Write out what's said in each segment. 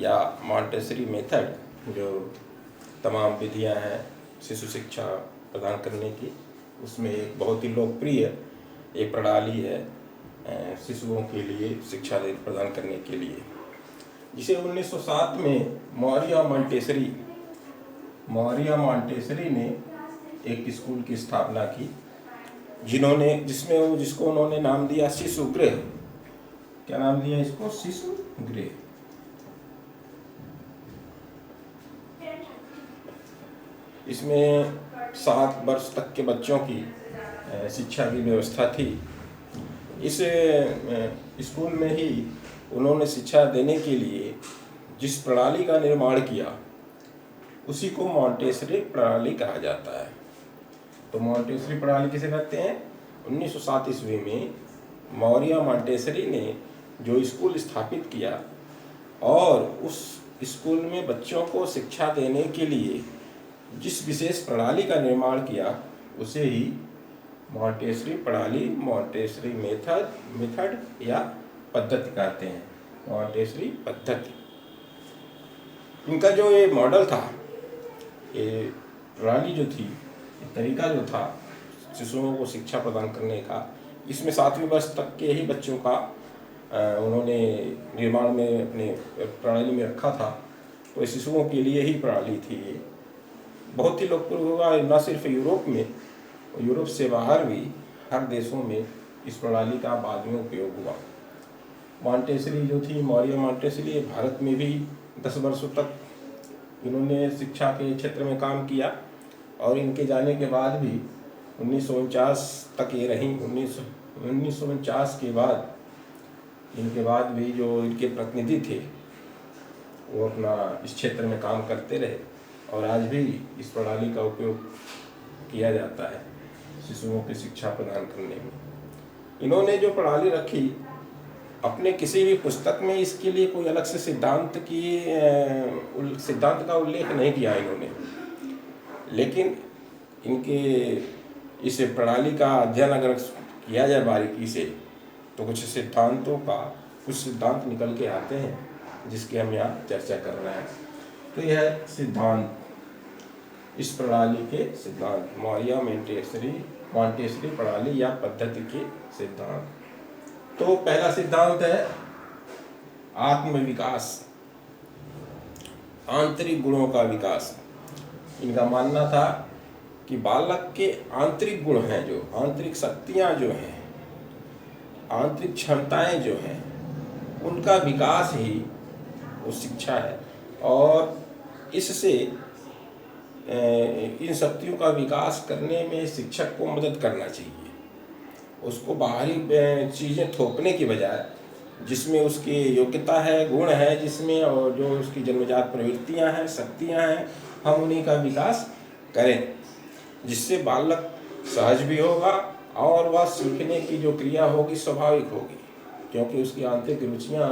या Montessori method, जो तमाम विधियां हैं शिशु शिक्षा प्रदान करने की, उसमें एक बहुत ही लोकप्रिय एक प्रणाली है शिशुओं के लिए शिक्षा प्रदान करने के लिए, जिसे 1907 में मौरिया मॉन्टेसरी ने एक स्कूल की स्थापना की, जिसको उन्होंने नाम दिया शिशु गृह। क्या नाम दिया इसको? शिशु गृह। इसमें 7 वर्ष तक के बच्चों की शिक्षा की व्यवस्था थी। इस स्कूल में ही उन्होंने शिक्षा देने के लिए जिस प्रणाली का निर्माण किया उसी को मॉन्टेसरी प्रणाली कहा जाता है। तो मॉन्टेसरी प्रणाली किसे कहते हैं? 1907 ईस्वी में मौरिया मॉन्टेसरी ने जो स्कूल स्थापित किया और उस स्कूल में बच्चों को शिक्षा देने के लिए जिस विशेष प्रणाली का निर्माण किया उसे ही मॉन्टेसरी प्रणाली, मॉन्टेसरी मेथड या पद्धति कहते हैं। मॉन्टेसरी पद्धति, इनका जो ये मॉडल था, ये प्रणाली जो थी, ये तरीका जो था शिशुओं को शिक्षा प्रदान करने का, इसमें 7वीं वर्ष तक के ही बच्चों का उन्होंने निर्माण में अपने प्रणाली में रखा था। तो शिशुओं के लिए ही प्रणाली थी। ये बहुत ही लोकप्रिय हुआ, न सिर्फ यूरोप में, यूरोप से बाहर भी हर देशों में इस प्रणाली का बाद में उपयोग हुआ। मॉन्टेसरी जो थी, मौरिया मॉन्टेसरी, भारत में भी 10 वर्षों तक इन्होंने शिक्षा के क्षेत्र में काम किया और इनके जाने के बाद भी 1949 तक ये रही। 1949 के बाद इनके बाद भी जो इनके प्रतिनिधि थे वो अपना इस क्षेत्र में काम करते रहे और आज भी इस प्रणाली का उपयोग किया जाता है शिशुओं की शिक्षा प्रदान करने में। इन्होंने जो प्रणाली रखी, अपने किसी भी पुस्तक में इसके लिए कोई अलग से सिद्धांत का उल्लेख नहीं किया इन्होंने, लेकिन इनके इस प्रणाली का अध्ययन अगर किया जाए बारीकी से तो कुछ सिद्धांत निकल के आते हैं जिसकी हम यहाँ चर्चा कर रहे हैं। तो यह सिद्धांत, इस प्रणाली के सिद्धांत, मौरिया मॉन्टेसरी प्रणाली या पद्धति के सिद्धांत। तो पहला सिद्धांत है आत्मविकास, आंतरिक गुणों का विकास। इनका मानना था कि बालक के आंतरिक गुण हैं, जो आंतरिक शक्तियां जो हैं, आंतरिक क्षमताएं जो हैं, उनका विकास ही वो शिक्षा है और इससे इन शक्तियों का विकास करने में शिक्षक को मदद करना चाहिए। उसको बाहरी चीज़ें थोपने की बजाय जिसमें उसकी योग्यता है, गुण है, जिसमें और जो उसकी जन्मजात प्रवृत्तियां हैं, शक्तियां हैं, हम उन्हीं का विकास करें, जिससे बालक सहज भी होगा और वह सीखने की जो क्रिया होगी स्वाभाविक होगी, क्योंकि उसकी आंतरिक रुचियां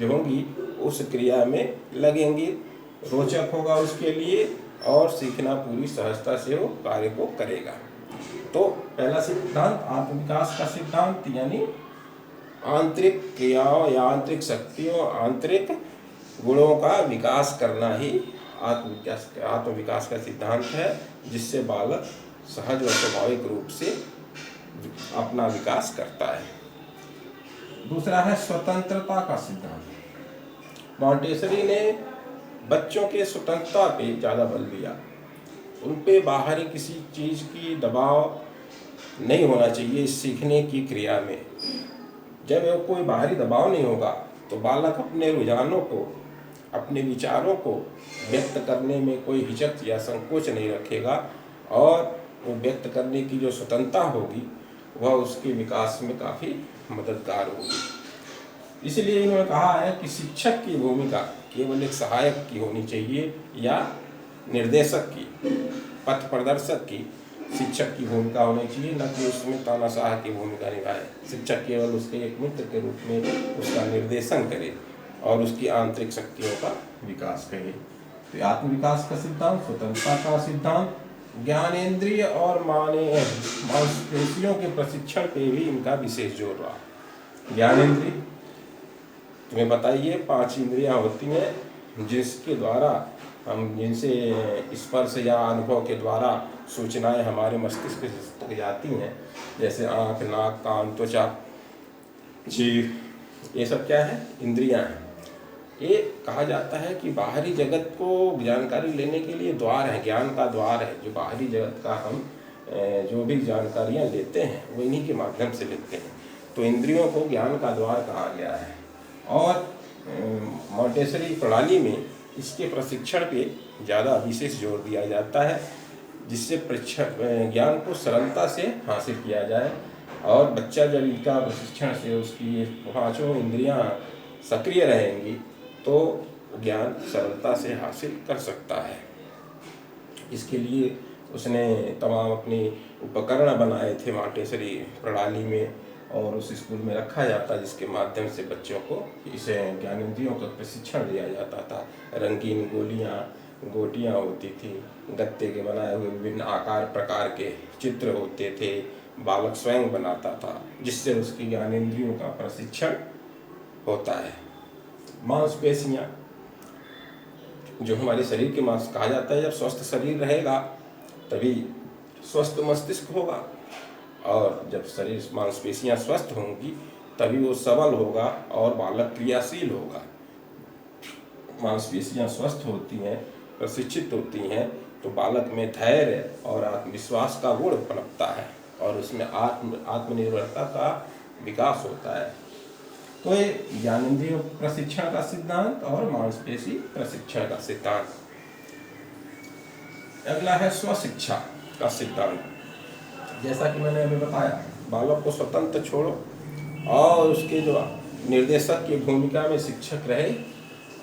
जो होंगी उस क्रिया में लगेंगी, रोचक होगा उसके लिए और सीखना पूरी सहजता से वो कार्य को करेगा। तो पहला सिद्धांत आत्मविकास का सिद्धांत, यानी आंतरिक क्रियाओं या आंतरिक शक्तियों, आंतरिक गुणों का विकास करना ही आत्मविकास का सिद्धांत है, जिससे बालक सहज व स्वाभाविक रूप से अपना विकास करता है। दूसरा है स्वतंत्रता का सिद्धांत। मॉन्टेसरी ने बच्चों के स्वतंत्रता पे ज़्यादा बल दिया। उन पे बाहरी किसी चीज़ की दबाव नहीं होना चाहिए सीखने की क्रिया में। जब कोई बाहरी दबाव नहीं होगा तो बालक अपने रुझानों को, अपने विचारों को व्यक्त करने में कोई हिचक या संकोच नहीं रखेगा और वो व्यक्त करने की जो स्वतंत्रता होगी वह उसके विकास में काफ़ी मददगार होगी। इसलिए इन्होंने कहा है कि शिक्षक की भूमिका केवल एक सहायक की होनी चाहिए या निर्देशक की, पथ प्रदर्शक की शिक्षक की भूमिका होनी चाहिए, न कि उसमें तानाशाह की भूमिका निभाए। शिक्षक केवल उसके एक मित्र के रूप में उसका निर्देशन करे और उसकी आंतरिक शक्तियों का विकास करे। तो आत्मविकास का सिद्धांत, स्वतंत्रता का सिद्धांत, ज्ञानेंद्रिय और मांसपेशियों के प्रशिक्षण पे भी इनका विशेष जोर रहा। ज्ञानेंद्रिय, तुम्हें बताइए 5 इंद्रियां होती हैं, जिसके द्वारा हम जिनसे स्पर्श या अनुभव के द्वारा सूचनाएं हमारे मस्तिष्क तक जाती हैं, जैसे आँख, नाक, कान, त्वचा, जीभ, ये सब क्या है? इंद्रियां हैं। ये कहा जाता है कि बाहरी जगत को जानकारी लेने के लिए द्वार है, ज्ञान का द्वार है। जो बाहरी जगत का हम जो भी जानकारियाँ लेते हैं वो इन्हीं के माध्यम से लेते हैं। तो इंद्रियों को ज्ञान का द्वार कहा गया है। और मॉन्टेसरी प्रणाली में इसके प्रशिक्षण पे ज़्यादा विशेष जोर दिया जाता है, जिससे ज्ञान को सरलता से हासिल किया जाए। और बच्चा जब इनका प्रशिक्षण से उसकी 5 इंद्रियां सक्रिय रहेंगी तो ज्ञान सरलता से हासिल कर सकता है। इसके लिए उसने तमाम अपने उपकरण बनाए थे मॉन्टेसरी प्रणाली में, और उस स्कूल में रखा जाता, जिसके माध्यम से बच्चों को इसे ज्ञानेंद्रियों का प्रशिक्षण दिया जाता था। रंगीन गोटियाँ होती थी, गत्ते के बनाए हुए विभिन्न आकार प्रकार के चित्र होते थे, बालक स्वयं बनाता था, जिससे उसकी ज्ञानेंद्रियों का प्रशिक्षण होता है। मांसपेशियाँ, जो हमारे शरीर के मांस कहा जाता है, जब स्वस्थ शरीर रहेगा तभी स्वस्थ मस्तिष्क होगा, और जब शरीर मांसपेशियाँ स्वस्थ होंगी तभी वो सबल होगा और बालक क्रियाशील होगा। मांसपेशियाँ स्वस्थ होती हैं, प्रशिक्षित होती हैं, तो बालक में धैर्य और आत्मविश्वास का गुण पनपता है और उसमें आत्मनिर्भरता का विकास होता है। तो ये ज्ञानेंद्रिय प्रशिक्षण का सिद्धांत और मांसपेशी प्रशिक्षण का सिद्धांत। अगला है स्वशिक्षा का सिद्धांत। जैसा कि मैंने अभी बताया, बालक को स्वतंत्र छोड़ो और उसके जो निर्देशक की भूमिका में शिक्षक रहे,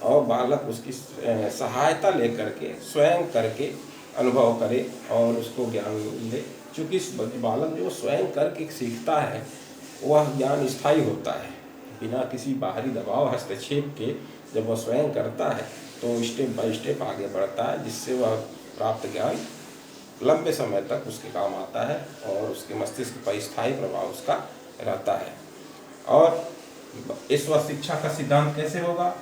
और बालक उसकी सहायता लेकर के स्वयं करके अनुभव करे और उसको ज्ञान ले। चूँकि बालक जो स्वयं करके सीखता है वह ज्ञान स्थायी होता है, बिना किसी बाहरी दबाव हस्तक्षेप के। जब वह स्वयं करता है तो स्टेप बाय स्टेप आगे बढ़ता है, जिससे वह प्राप्त ज्ञान लंबे समय तक उसके काम आता है और उसके मस्तिष्क पर स्थायी प्रभाव उसका रहता है। और इस शिक्षा का सिद्धांत कैसे होगा?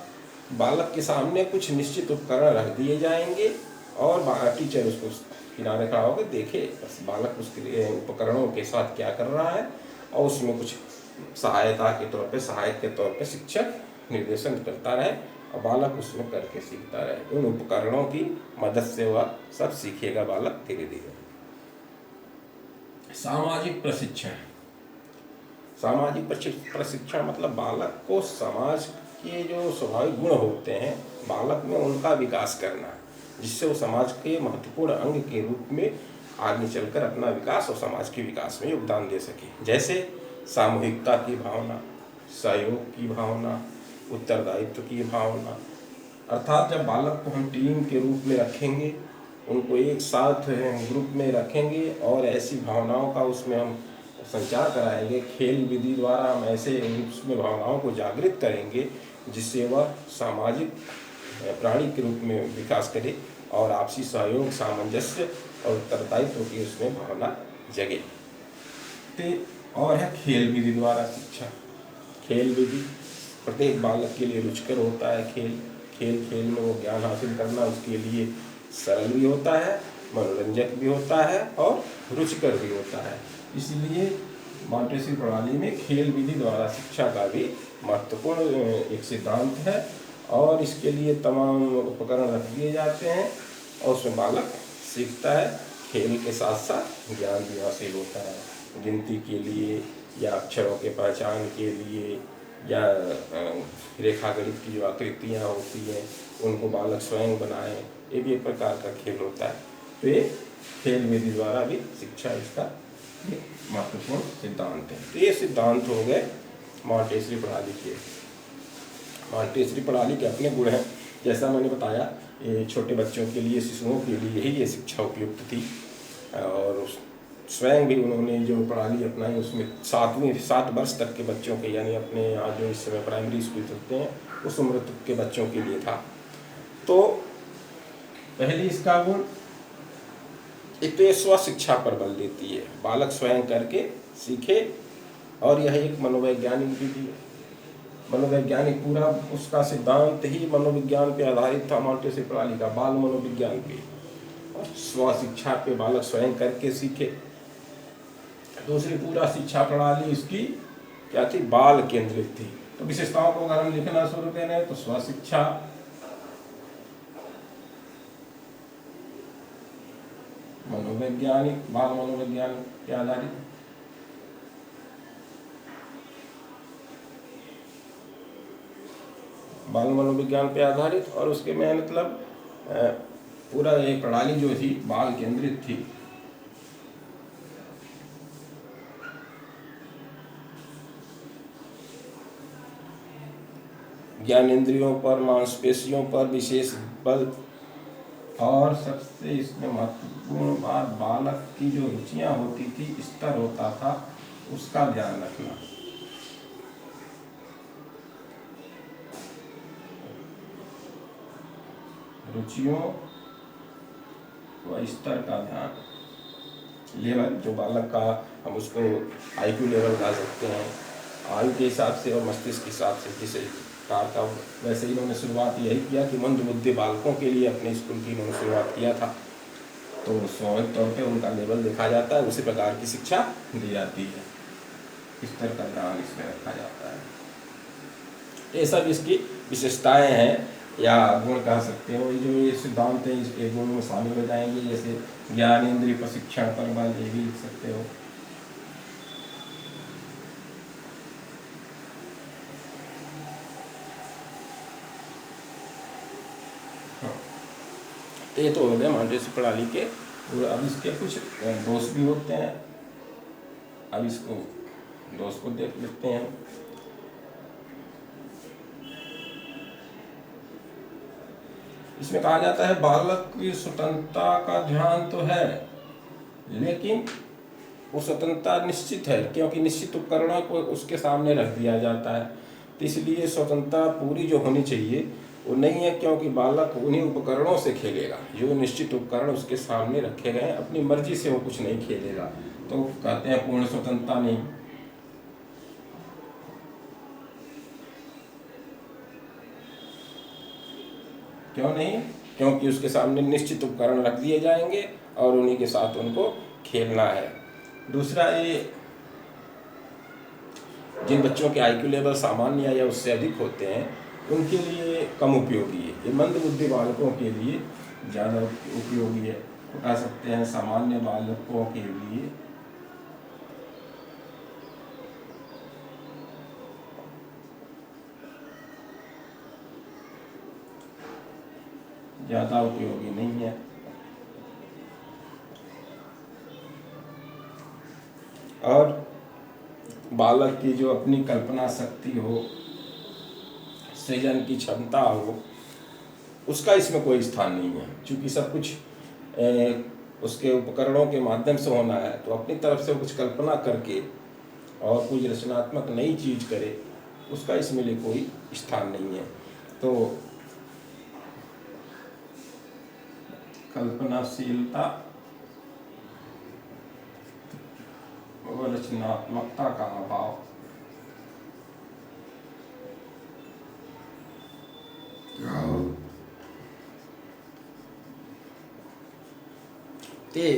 बालक के सामने कुछ निश्चित उपकरण रख दिए जाएंगे और टीचर उसको किनारे खड़ा होकर देखे, बस बालक उसके उपकरणों के साथ क्या कर रहा है, और उसमें कुछ सहायता के तौर पे, सहायक के तौर पे शिक्षक निर्देशन करता रहे और बालक उसमें करके सीखता रहे। उन उपकरणों की मदद से वह सब सीखेगा बालक धीरे धीरे। सामाजिक प्रशिक्षण। सामाजिक प्रशिक्षण मतलब बालक को समाज के जो स्वाभाविक गुण होते हैं बालक में उनका विकास करना, जिससे वो समाज के महत्वपूर्ण अंग के रूप में आगे चलकर अपना विकास और समाज के विकास में योगदान दे सके। जैसे सामूहिकता की भावना, सहयोग की भावना, उत्तरदायित्व की भावना। अर्थात जब बालक को हम टीम के रूप में रखेंगे, उनको एक साथ ग्रुप में रखेंगे और ऐसी भावनाओं का उसमें हम संचार कराएंगे, खेल विधि द्वारा हम ऐसे उसमें भावनाओं को जागृत करेंगे जिससे वह सामाजिक प्राणी के रूप में विकास करे और आपसी सहयोग, सामंजस्य और उत्तरदायित्व की उसमें भावना जगे। और है खेल विधि द्वारा शिक्षा। खेल विधि प्रत्येक बालक के लिए रुचिकर होता है। खेल में वो ज्ञान हासिल करना उसके लिए सरल भी होता है, मनोरंजक भी होता है और रुचिकर भी होता है। इसलिए मॉन्टेसरी प्रणाली में खेल विधि द्वारा शिक्षा का भी महत्वपूर्ण एक सिद्धांत है और इसके लिए तमाम उपकरण रख दिए जाते हैं और उसमें बालक सीखता है। खेल के साथ साथ ज्ञान भी हासिल होता है, गिनती के लिए या अक्षरों के पहचान के लिए या रेखा गणित की जो आकृतियाँ होती हैं उनको बालक स्वयं बनाए, ये भी एक प्रकार का खेल होता है। तो ये खेल विधि द्वारा भी शिक्षा इसका एक महत्वपूर्ण सिद्धांत है। तो ये सिद्धांत हो गए मॉन्टेसरी प्रणाली के। मॉन्टेसरी प्रणाली के अपने गुण हैं, जैसा मैंने बताया ये छोटे बच्चों के लिए, शिशुओं के लिए ही ये शिक्षा उपयुक्त थी और स्वयं भी उन्होंने जो प्रणाली अपनाई उसमें 7 वर्ष तक के बच्चों के, यानी अपने यहाँ जो इस समय प्राइमरी स्कूल चलते हैं उस उम्र तक के बच्चों के लिए था। तो पहले इसका गुण एक तो ये स्व शिक्षा पर बल देती है, बालक स्वयं करके सीखे और यह एक मनोवैज्ञानिक विधि है। मनोवैज्ञानिक पूरा उसका सिद्धांत ही मनोविज्ञान पे आधारित था, मॉन्टेसरी प्रणाली का, बाल मनोविज्ञान पे। और स्व शिक्षा पे बालक स्वयं करके सीखे। दूसरी पूरा शिक्षा प्रणाली इसकी क्या थी, बाल केंद्रित थी। तो विशेषताओं को अगर हम लिखना शुरू करें तो स्व शिक्षा, मनोवैज्ञानिक, बाल मनोविज्ञान के आधारित, बाल मनोविज्ञान पे आधारित, और उसके में मतलब पूरा एक प्रणाली जो थी बाल केंद्रित थी। ज्ञानेंद्रियों पर, मांसपेशियों पर विशेष बल, और सबसे इसमें महत्वपूर्ण बात, बालक की जो रुचियां होती थी, स्तर होता था, उसका ध्यान रखना। रुचियों व स्तर का ध्यान, लेवल जो बालक का, हम उसको आईक्यू लेवल ला सकते हैं, आयु के हिसाब से और मस्तिष्क के हिसाब से, जिसे कार का। वैसे ही इन्होंने शुरुआत यही किया कि मंदबुद्धि बालकों के लिए अपने स्कूल की इन्होंने शुरुआत किया था। तो स्वाभाविक तौर पे उनका लेवल देखा जाता है, उसी प्रकार की शिक्षा दी जाती है, इस तरह का ध्यान इसमें रखा जाता है। ये सब इसकी विशेषताएं हैं या गुण कह सकते हो। जो ये सिद्धांत है इसके गुण में शामिल हो जाएंगे, जैसे ज्ञान इंद्रिय प्रशिक्षण पर बल, ये भी लिख सकते हो। ये तो हो गया मॉन्टेसरी प्रणाली के। और अब इसके कुछ दोष भी होते हैं, अब इसको दोष को देख लेते हैं। इसमें कहा जाता है बालक की स्वतंत्रता का ध्यान तो है, लेकिन वो स्वतंत्रता निश्चित है, क्योंकि निश्चित उपकरणों को उसके सामने रख दिया जाता है। तो इसलिए स्वतंत्रता पूरी जो होनी चाहिए वो नहीं है, क्योंकि बालक उन्हीं उपकरणों से खेलेगा जो निश्चित उपकरण उसके सामने रखे गए हैं, अपनी मर्जी से वो कुछ नहीं खेलेगा। तो कहते हैं पूर्ण स्वतंत्रता नहीं। क्यों नहीं? क्योंकि उसके सामने निश्चित उपकरण रख दिए जाएंगे और उन्हीं के साथ उनको खेलना है। दूसरा, ये जिन बच्चों के आईक्यू लेवल सामान्य या उससे अधिक होते हैं उनके लिए कम उपयोगी है, ये मंदबुद्धि बालकों के लिए ज़्यादा उपयोगी है। तो कह सकते हैं सामान्य बालकों के लिए ज़्यादा उपयोगी नहीं है। और बालक की जो अपनी कल्पना शक्ति हो, सृजन की क्षमता हो, उसका इसमें कोई स्थान नहीं है। क्योंकि सब कुछ उसके उपकरणों के माध्यम से होना है, तो अपनी तरफ से कुछ कल्पना करके और कुछ रचनात्मक नई चीज करे, उसका इसमें लिए कोई स्थान नहीं है। तो कल्पनाशीलता और रचनात्मकता का अभाव, ते